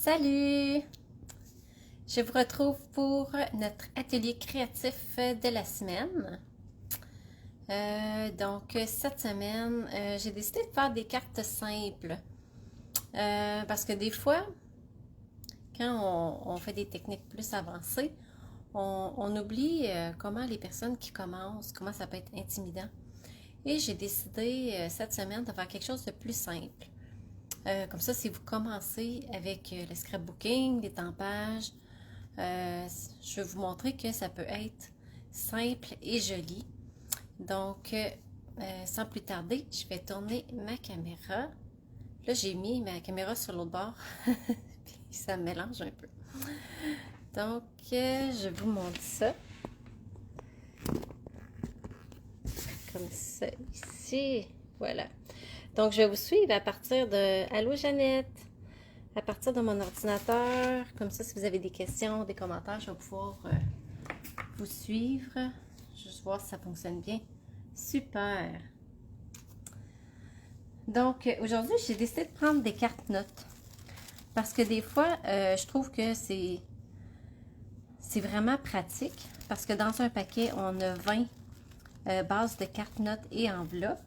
Salut! Je vous retrouve pour notre atelier créatif de la semaine. Donc, cette semaine, j'ai décidé de faire des cartes simples. Parce que des fois, quand on fait des techniques plus avancées, on oublie comment les personnes qui commencent, comment ça peut être intimidant. Et j'ai décidé cette semaine de faire quelque chose de plus simple. Comme ça, si vous commencez avec le scrapbooking, les tampages, je vais vous montrer que ça peut être simple et joli. Donc, sans plus tarder, je vais tourner ma caméra. Là, j'ai mis ma caméra sur l'autre bord, puis ça mélange un peu. Donc, je vous montre ça. Comme ça, ici. Voilà. Donc, je vais vous suivre à partir de Allô Jeannette, à partir de mon ordinateur. Comme ça, si vous avez des questions, des commentaires, je vais pouvoir vous suivre. Juste voir si ça fonctionne bien. Super! Donc, aujourd'hui, j'ai décidé de prendre des cartes notes. Parce que des fois, je trouve que c'est vraiment pratique. Parce que dans un paquet, on a 20 bases de cartes notes et enveloppes.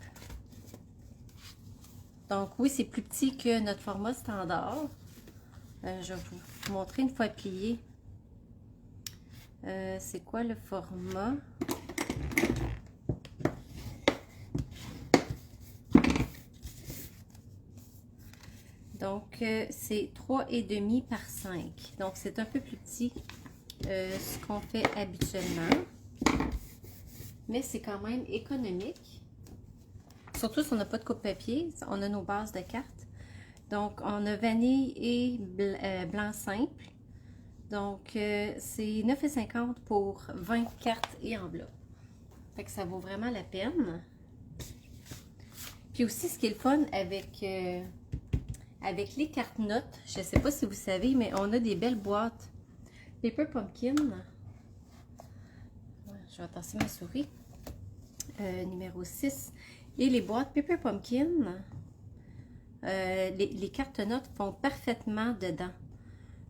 Donc oui, c'est plus petit que notre format standard. Je vais vous montrer une fois plié. C'est quoi le format? Donc, c'est 3,5 par 5. Donc, c'est un peu plus petit ce qu'on fait habituellement. Mais c'est quand même économique. Surtout si on n'a pas de coupe-papier, on a nos bases de cartes. Donc, on a vanille et blanc simple. Donc, c'est 9,50 pour 20 cartes et enveloppes. Fait que ça vaut vraiment la peine. Puis aussi, ce qui est le fun avec les cartes notes, je ne sais pas si vous savez, mais on a des belles boîtes Paper Pumpkin. Je vais attasser ma souris. Numéro 6. Et les boîtes Paper Pumpkin, les cartes notes font parfaitement dedans.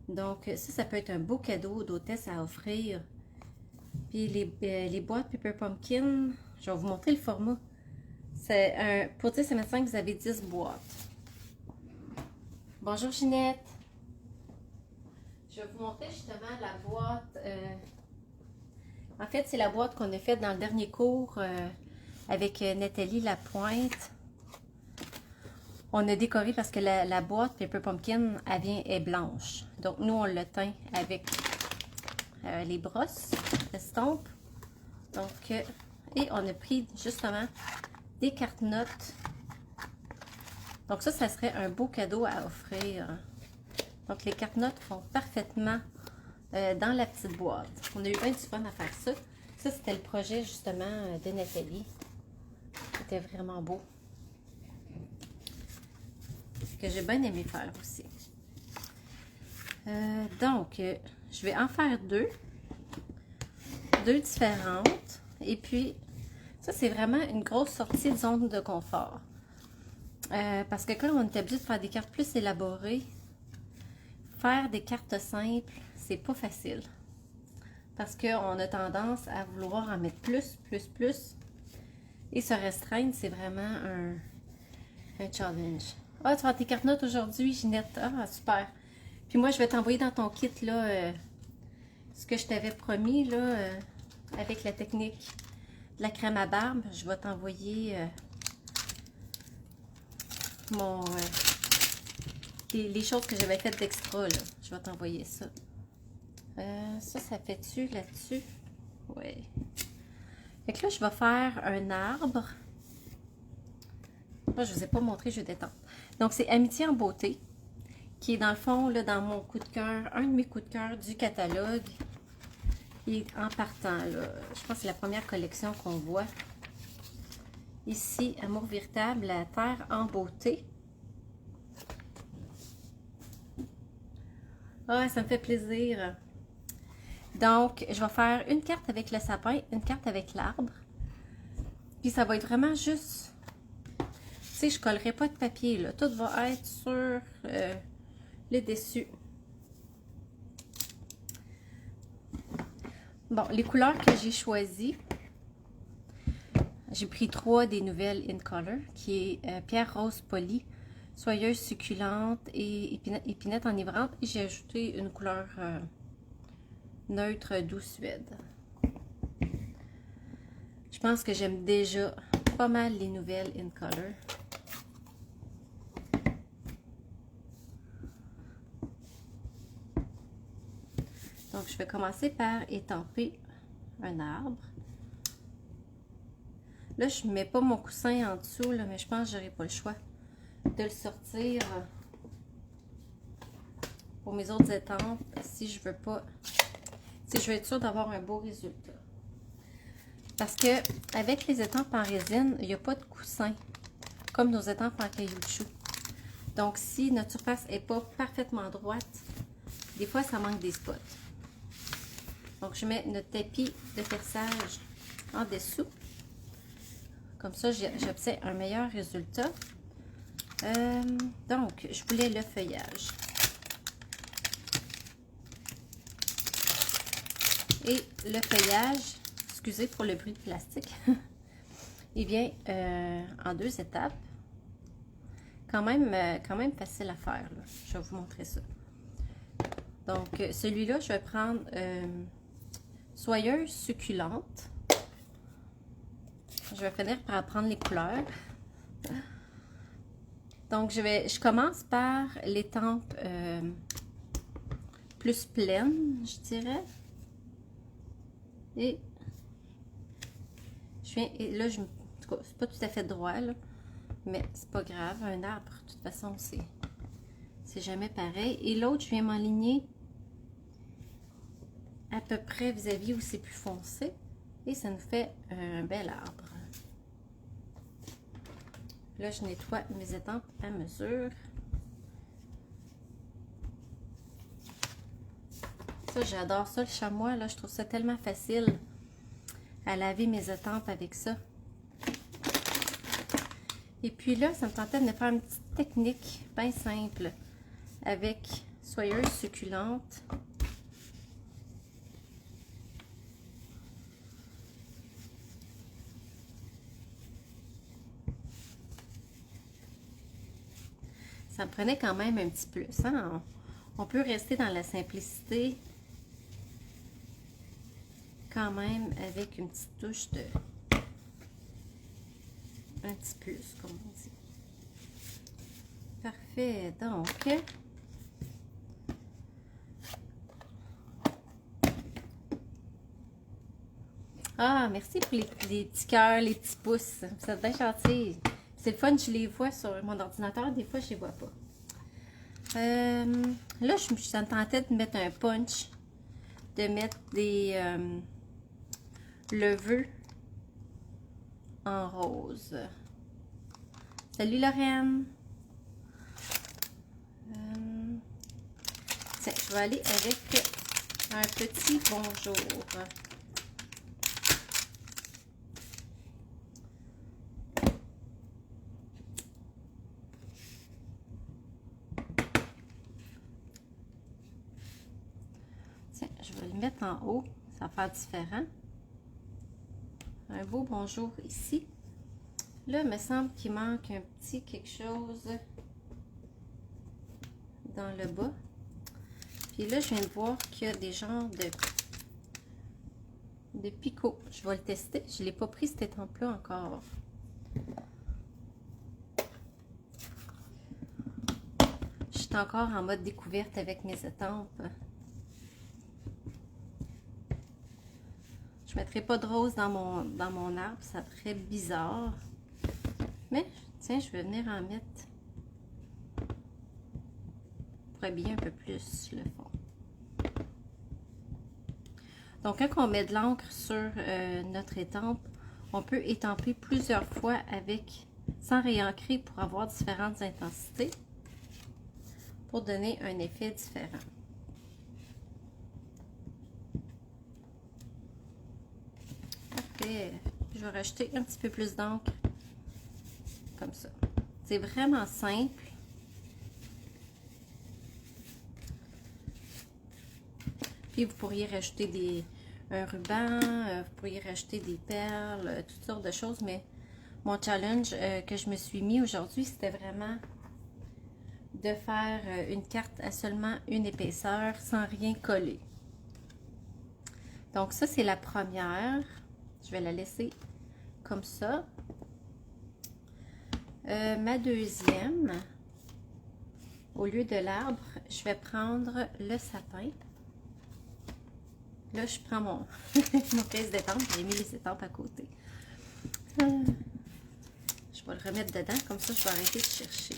Donc, ça peut être un beau cadeau d'hôtesse à offrir. Puis, les boîtes Paper Pumpkin, je vais vous montrer le format. Pour 10,25 vous avez 10 boîtes. Bonjour Ginette. Je vais vous montrer justement la boîte. En fait, c'est la boîte qu'on a faite dans le dernier cours avec Nathalie Lapointe. On a décoré parce que la boîte Paper Pumpkin, elle est blanche. Donc, nous, on l'a teint avec les brosses estampes. Donc, et on a pris justement des cartes notes. Donc, ça serait un beau cadeau à offrir. Donc, les cartes notes font parfaitement dans la petite boîte. On a eu bien du fun à faire ça. Ça, c'était le projet justement de Nathalie. C'était vraiment beau. Que j'ai bien aimé faire aussi. Donc, je vais en faire deux différentes. Et puis, ça, c'est vraiment une grosse sortie de zone de confort. Parce que quand on est habitué de faire des cartes plus élaborées, faire des cartes simples, c'est pas facile. Parce qu'on a tendance à vouloir en mettre plus. Et se restreindre, c'est vraiment un challenge. Ah, tu vas tes cartes notes aujourd'hui, Ginette. Ah, super. Puis moi, je vais t'envoyer dans ton kit, là, ce que je t'avais promis, là, avec la technique de la crème à barbe. Je vais t'envoyer les choses que j'avais faites d'extra, là. Je vais t'envoyer ça. Ça fait-tu là-dessus? Oui. Fait que là, je vais faire un arbre. Moi, je ne vous ai pas montré, je vais détendre. Donc, c'est Amitié en beauté, qui est dans le fond, là, dans mon coup de cœur, un de mes coups de cœur du catalogue. Et en partant, là, je pense que c'est la première collection qu'on voit. Ici, Amour véritable, la terre en beauté. Ah, ça me fait plaisir. Donc, je vais faire une carte avec le sapin, une carte avec l'arbre. Puis, ça va être vraiment juste... Tu sais, je collerai pas de papier, là. Tout va être sur le dessus. Bon, les couleurs que j'ai choisies, j'ai pris 3 des nouvelles In Color, qui est pierre rose polie, soyeuse succulente et épinette enivrante. Et j'ai ajouté une couleur neutre douce suède. Je pense que j'aime déjà pas mal les nouvelles In Color. Donc, je vais commencer par étamper un arbre. Là, je ne mets pas mon coussin en dessous, là, mais je pense que j'aurai pas le choix de le sortir pour mes autres étampes si je veux pas, si je veux être sûre d'avoir un beau résultat. Parce que avec les étampes en résine, il n'y a pas de coussin, comme nos étampes en caoutchouc. Donc, si notre surface n'est pas parfaitement droite, des fois, ça manque des spots. Donc, je mets notre tapis de perçage en dessous. Comme ça, j'obtiens un meilleur résultat. Donc, je voulais le feuillage. Et le feuillage, excusez pour le bruit de plastique, il vient en 2 étapes. Quand même facile à faire, là. Je vais vous montrer ça. Donc, celui-là, je vais prendre soyeuse succulente. Je vais finir par apprendre les couleurs. Donc, je commence par l'étampe plus pleine, je dirais. Et je viens, et là, c'est pas tout à fait droit, là, mais c'est pas grave. Un arbre, de toute façon, c'est jamais pareil. Et l'autre, je viens m'aligner à peu près vis-à-vis où c'est plus foncé. Et ça nous fait un bel arbre. Là, je nettoie mes étampes à mesure. Ça, j'adore ça, le chamois. Là, je trouve ça tellement facile à laver mes étampes avec ça. Et puis là, ça me tentait de me faire une petite technique bien simple avec soyeuse succulente. Ça me prenait quand même un petit plus. Hein? On peut rester dans la simplicité quand même avec une petite touche de un petit plus, comme on dit. Parfait. Donc, ah, merci pour les petits cœurs, les petits pouces. Ça devient gentil. C'est le fun, je les vois sur mon ordinateur. Des fois, je les vois pas. Là, ça me tentait de mettre un punch, de mettre des leveux en rose. Salut Lorraine! Tiens, je vais aller avec un petit bonjour. Tiens, je vais le mettre en haut, ça va faire différent. Un beau bonjour ici. Là, il me semble qu'il manque un petit quelque chose dans le bas. Puis là, je viens de voir qu'il y a des genres de picots. Je vais le tester. Je ne l'ai pas pris cette étampe-là encore. Je suis encore en mode découverte avec mes étampes. Je ne mettrai pas de rose dans mon arbre. Ça ferait bizarre. Mais, tiens, je vais venir en mettre pour habiller un peu plus le fond. Donc, quand on met de l'encre sur notre étampe, on peut étamper plusieurs fois sans réancrer pour avoir différentes intensités pour donner un effet différent. Parfait. Je vais rajouter un petit peu plus d'encre. Comme ça. C'est vraiment simple. Puis vous pourriez rajouter un ruban, vous pourriez rajouter des perles, toutes sortes de choses, mais mon challenge que je me suis mis aujourd'hui, c'était vraiment de faire une carte à seulement une épaisseur sans rien coller. Donc ça, c'est la première. Je vais la laisser comme ça. Ma deuxième, au lieu de l'arbre, je vais prendre le sapin. Là, je prends mon pièce d'étampe. J'ai mis les étampes à côté. Je vais le remettre dedans. Comme ça, je vais arrêter de chercher.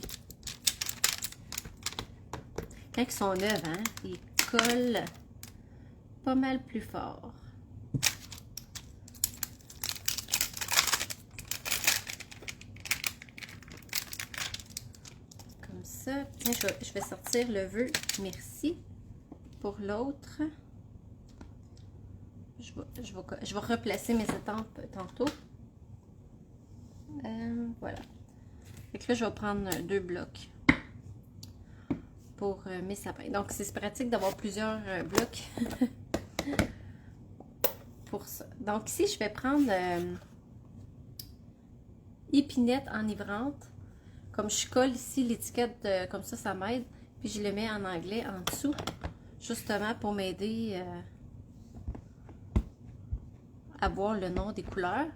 Quand ils sont neufs, hein, ils collent pas mal plus fort. Comme ça. Tiens, je vais sortir le vœu merci pour l'autre. Je vais replacer mes étampes tantôt. Voilà. Et que là, je vais prendre 2 blocs pour mes sapins. Donc, c'est pratique d'avoir plusieurs blocs pour ça. Donc, ici, je vais prendre épinette enivrante. Comme je colle ici l'étiquette, comme ça m'aide. Puis, je le mets en anglais en dessous, justement pour m'aider à voir le nom des couleurs.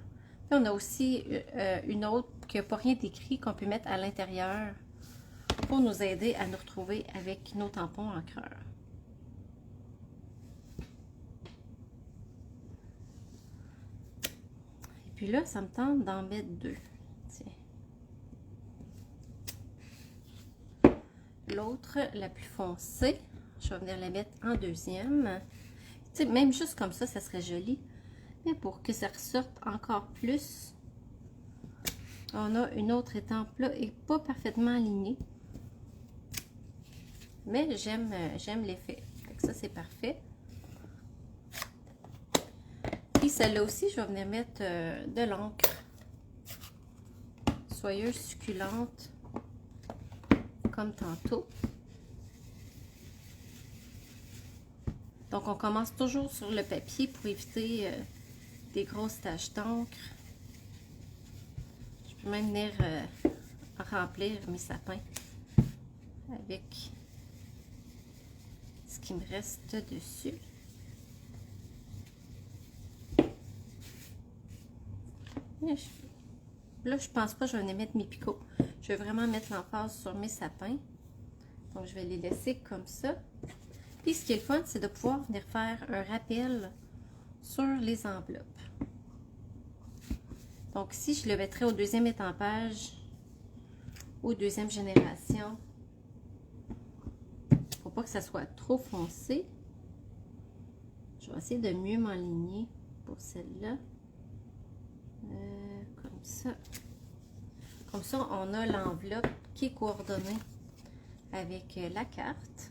Puis, on a aussi une autre qui n'a pas rien d'écrit qu'on peut mettre à l'intérieur pour nous aider à nous retrouver avec nos tampons encreurs. Et puis là, ça me tente d'en mettre 2. L'autre, la plus foncée, je vais venir la mettre en deuxième. Tu sais, même juste comme ça serait joli. Mais pour que ça ressorte encore plus, on a une autre étampe là et pas parfaitement alignée. Mais j'aime l'effet. Ça, c'est parfait. Puis celle-là aussi, je vais venir mettre de l'encre soyeuse, succulente, comme tantôt. Donc, on commence toujours sur le papier pour éviter des grosses taches d'encre. Je peux même venir remplir mes sapins avec ce qui me reste dessus. Là, je pense pas que je vais venir mettre mes picots. Je vais vraiment mettre l'emphase sur mes sapins. Donc, je vais les laisser comme ça. Puis, ce qui est le fun, c'est de pouvoir venir faire un rappel sur les enveloppes. Donc, si je le mettrais au deuxième étampage, ou deuxième génération, pour pas que ça soit trop foncé, je vais essayer de mieux m'aligner pour celle-là. Comme ça. Comme ça, on a l'enveloppe qui est coordonnée avec la carte.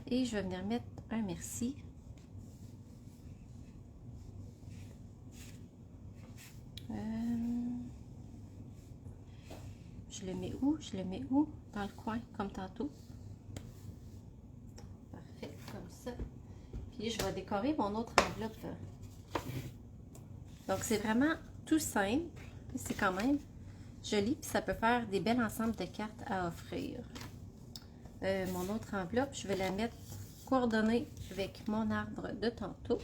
Et je vais venir mettre un merci. Je le mets où? Je le mets où? Dans le coin, comme tantôt. Parfait, comme ça. Puis je vais décorer mon autre enveloppe. Donc, c'est vraiment tout simple. C'est quand même joli. Puis ça peut faire des bels ensembles de cartes à offrir. Mon autre enveloppe, je vais la mettre coordonnée avec mon arbre de tantôt.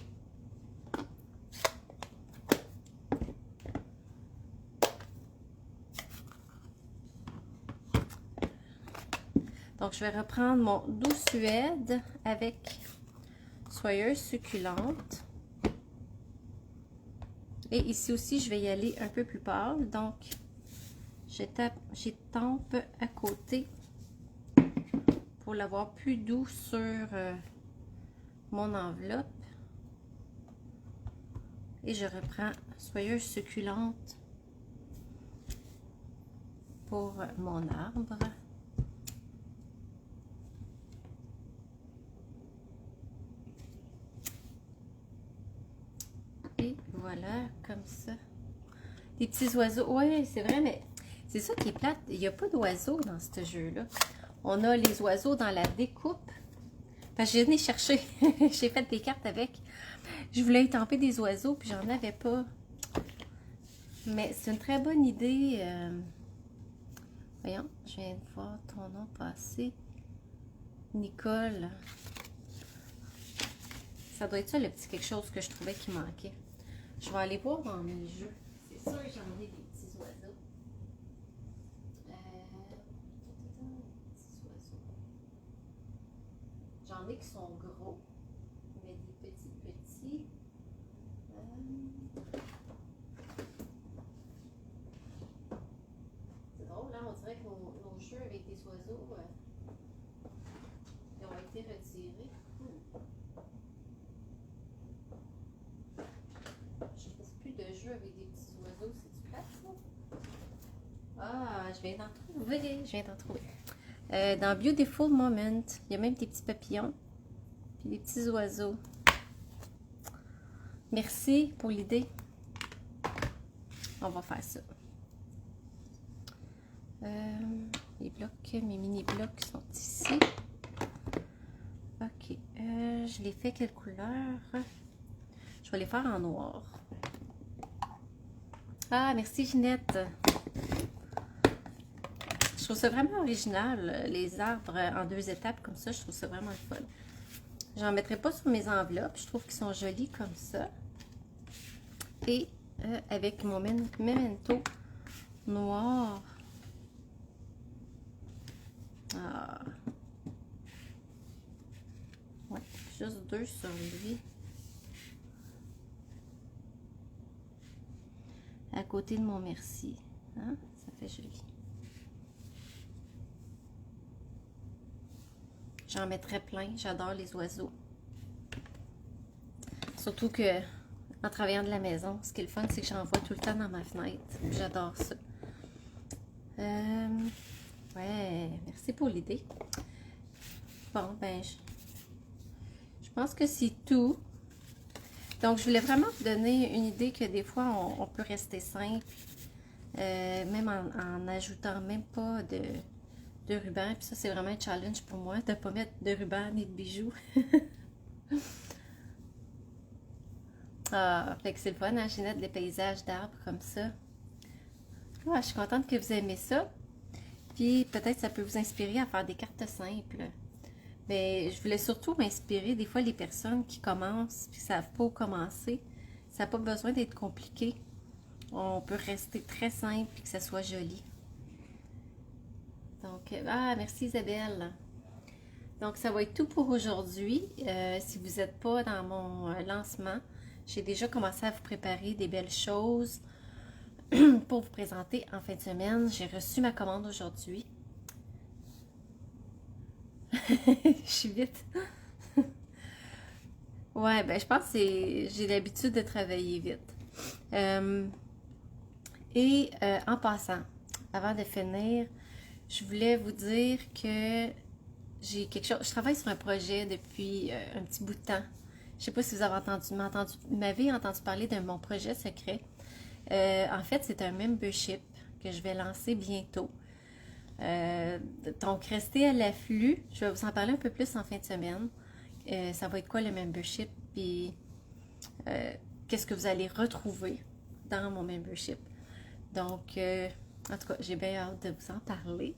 Donc, je vais reprendre mon doux suède avec soyeuse succulente. Et ici aussi, je vais y aller un peu plus pâle. Donc, j'étampe à côté pour l'avoir plus doux sur mon enveloppe. Et je reprends soyeuse succulente pour mon arbre. Et voilà, comme ça. Des petits oiseaux. Oui, c'est vrai, mais c'est ça qui est plate. Il n'y a pas d'oiseaux dans ce jeu-là. On a les oiseaux dans la découpe. Parce que j'ai venu chercher. J'ai fait des cartes avec. Je voulais étamper des oiseaux, puis j'en avais pas. Mais c'est une très bonne idée. Voyons, je viens de voir ton nom passer. Nicole. Ça doit être ça, le petit quelque chose que je trouvais qui manquait. Je vais aller voir dans mes jeux. C'est sûr que j'en ai des petits oiseaux. Petits oiseaux. J'en ai qui sont gros, mais des petits. C'est drôle, hein? On dirait que nos jeux avec des oiseaux ils ont été retirés. Je ne trouve plus de jeux avec des petits oiseaux. C'est-tu plate, ça? Ah, je viens d'en trouver. Dans Beautiful Moment, il y a même des petits papillons. Puis des petits oiseaux. Merci pour l'idée. On va faire ça. Les blocs, mes mini-blocs sont ici. Ok. Je les fais quelle couleur? Je vais les faire en noir. Ah, merci Ginette. Je trouve ça vraiment original, les arbres en 2 étapes comme ça. Je trouve ça vraiment le fun. J'en mettrai pas sur mes enveloppes. Je trouve qu'ils sont jolis comme ça. Et avec mon memento noir. Ah. Ouais, juste 2 sur lui. À côté de mon merci. Hein? Ça fait joli. J'en mettrai plein. J'adore les oiseaux. Surtout que en travaillant de la maison, ce qui est le fun, c'est que j'en vois tout le temps dans ma fenêtre. J'adore ça. Ouais, merci pour l'idée. Bon, ben, je pense que c'est tout. Donc, je voulais vraiment vous donner une idée que des fois, on peut rester simple, même en ajoutant même pas de ruban. Puis ça, c'est vraiment un challenge pour moi, de ne pas mettre de ruban ni de bijoux. Ah, fait que c'est le fun, hein, Ginette, des paysages d'arbres comme ça. Ah, je suis contente que vous aimez ça. Puis peut-être ça peut vous inspirer à faire des cartes simples. Mais je voulais surtout m'inspirer des fois les personnes qui commencent et qui ne savent pas où commencer. Ça n'a pas besoin d'être compliqué. On peut rester très simple et que ça soit joli. Donc, ah, merci Isabelle. Donc, ça va être tout pour aujourd'hui. Si vous n'êtes pas dans mon lancement, j'ai déjà commencé à vous préparer des belles choses pour vous présenter en fin de semaine. J'ai reçu ma commande aujourd'hui. Je suis vite. Ouais, ben je pense que j'ai l'habitude de travailler vite. En passant, avant de finir, je voulais vous dire que j'ai quelque chose. Je travaille sur un projet depuis un petit bout de temps. Je ne sais pas si vous avez m'avez entendu parler de mon projet secret. En fait, c'est un membership que je vais lancer bientôt. Donc, restez à l'afflux. Je vais vous en parler un peu plus en fin de semaine. Ça va être quoi le membership? Puis, qu'est-ce que vous allez retrouver dans mon membership? Donc, en tout cas, j'ai bien hâte de vous en parler.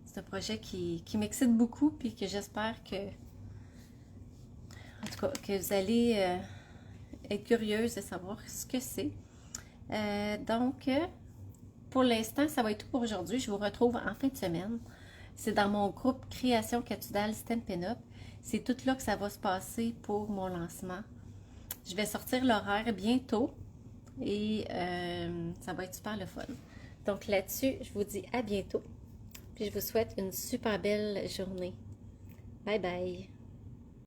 C'est un projet qui m'excite beaucoup puis que j'espère que, en tout cas, que vous allez être curieuse de savoir ce que c'est. Donc, pour l'instant, ça va être tout pour aujourd'hui. Je vous retrouve en fin de semaine. C'est dans mon groupe Création Catudal Stampin' Up. C'est tout là que ça va se passer pour mon lancement. Je vais sortir l'horaire bientôt et ça va être super le fun. Donc là-dessus, je vous dis à bientôt. Puis je vous souhaite une super belle journée. Bye bye!